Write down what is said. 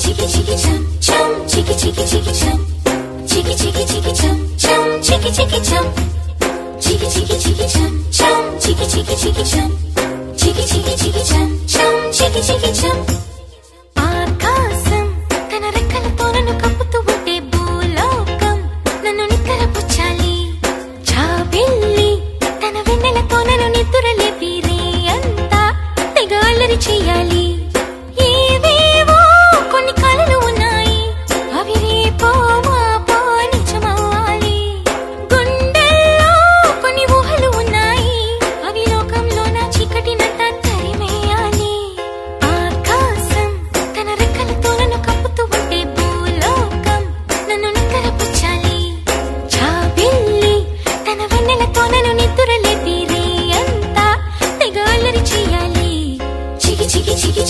chiki chiki chum chum, chiki chiki chiki chum, chiki chiki chiki chum chum, chiki chiki chum, chiki chiki chiki chum chum, chiki chiki chiki chum, chiki chiki chiki chum chum, chiki chiki chum. ఆకాశం తన రెక్కలతో నన్ను కప్పుతూ ఉంటే భూలోకం నన్ను నిక్కరపుచ్చాలి. జాబిల్లి తన వెన్నెలతో నన్ను నిద్రలేపి రే అంతా తెగ అల్లరి చేయాలి.